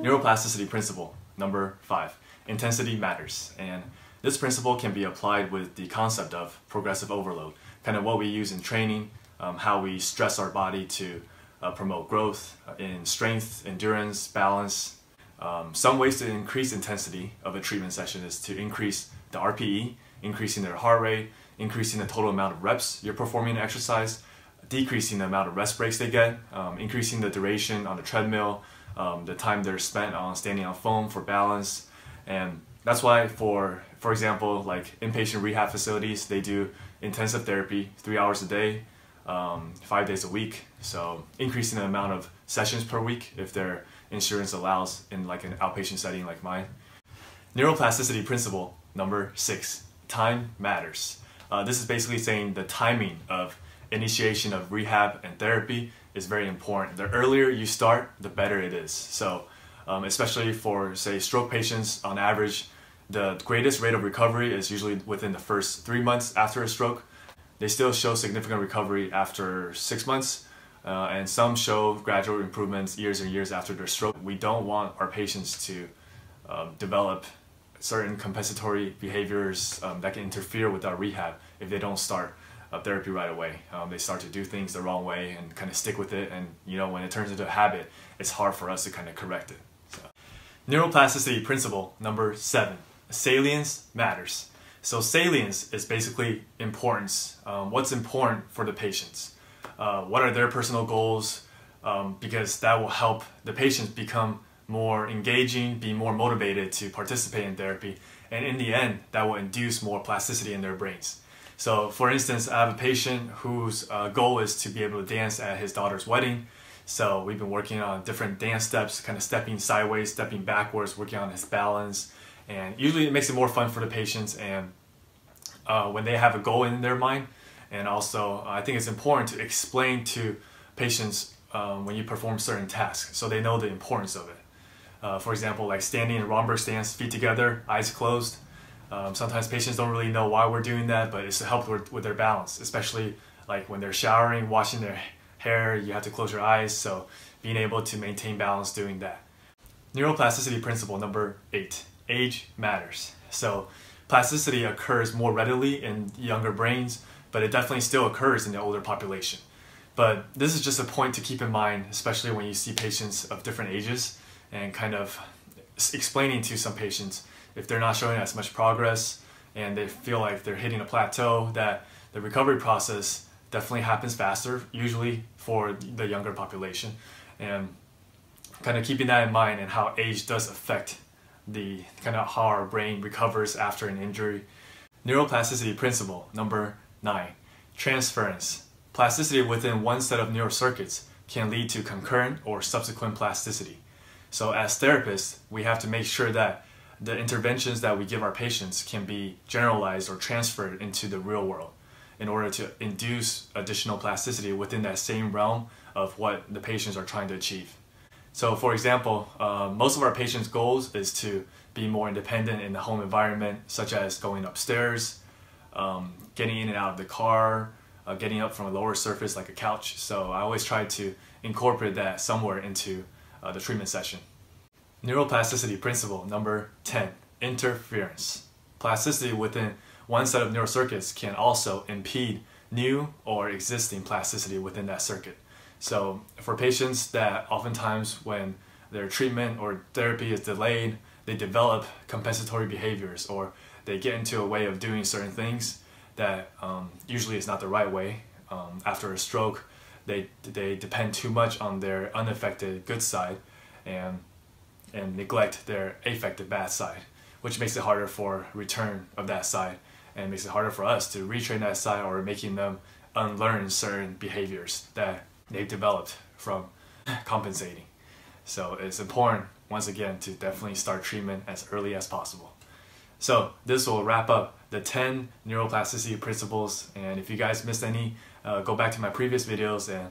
Neuroplasticity principle number 5. Intensity matters. And this principle can be applied with the concept of progressive overload, kind of what we use in training, how we stress our body to promote growth in strength, endurance, balance. Some ways to increase intensity of a treatment session is to increase the RPE, increasing their heart rate, increasing the total amount of reps you're performing an exercise, decreasing the amount of rest breaks they get, increasing the duration on the treadmill, the time they're spent on standing on foam for balance. And that's why for example, like inpatient rehab facilities, they do intensive therapy 3 hours a day, 5 days a week. So increasing the amount of sessions per week if their insurance allows in like an outpatient setting like mine. Neuroplasticity principle number 6, time matters. This is basically saying the timing of initiation of rehab and therapy is very important. The earlier you start, the better it is. So especially for, say, stroke patients, on average, the greatest rate of recovery is usually within the first 3 months after a stroke. They still show significant recovery after 6 months, and some show gradual improvements years and years after their stroke. We don't want our patients to develop certain compensatory behaviors that can interfere with our rehab if they don't start therapy right away. They start to do things the wrong way and kind of stick with it, and when it turns into a habit, it's hard for us to kind of correct it. So. Neuroplasticity principle number 7, salience matters. So salience is basically importance. What's important for the patients? What are their personal goals? Because that will help the patients become more engaging, be more motivated to participate in therapy, and in the end, that will induce more plasticity in their brains. So for instance, I have a patient whose goal is to be able to dance at his daughter's wedding. So we've been working on different dance steps, kind of stepping sideways, stepping backwards, working on his balance. And usually it makes it more fun for the patients, and when they have a goal in their mind. And also I think it's important to explain to patients when you perform certain tasks so they know the importance of it. For example, like standing in Romberg stance, feet together, eyes closed. Sometimes patients don't really know why we're doing that, but it's to help with their balance, especially like when they're showering, washing their hair, you have to close your eyes, so being able to maintain balance doing that. Neuroplasticity principle number 8, age matters. So plasticity occurs more readily in younger brains, but it definitely still occurs in the older population. But this is just a point to keep in mind, especially when you see patients of different ages, and kind of explaining to some patients if they're not showing as much progress and they feel like they're hitting a plateau, that the recovery process definitely happens faster, usually for the younger population. And kind of keeping that in mind, and how age does affect the kind of how our brain recovers after an injury. Neuroplasticity principle number 9, transference. Plasticity within one set of neural circuits can lead to concurrent or subsequent plasticity. So as therapists, we have to make sure that the interventions that we give our patients can be generalized or transferred into the real world in order to induce additional plasticity within that same realm of what the patients are trying to achieve. So for example, most of our patients' goals is to be more independent in the home environment, such as going upstairs, getting in and out of the car, getting up from a lower surface like a couch. So I always try to incorporate that somewhere into the treatment session. Neuroplasticity principle number 10, interference. Plasticity within one set of neural circuits can also impede new or existing plasticity within that circuit. So for patients that oftentimes when their treatment or therapy is delayed, they develop compensatory behaviors, or they get into a way of doing certain things that usually is not the right way. After a stroke, they depend too much on their unaffected good side and neglect their affected bad side, which makes it harder for return of that side, and makes it harder for us to retrain that side, or making them unlearn certain behaviors that they've developed from compensating. So it's important, once again, to definitely start treatment as early as possible. So this will wrap up the 10 neuroplasticity principles, and if you guys missed any, go back to my previous videos and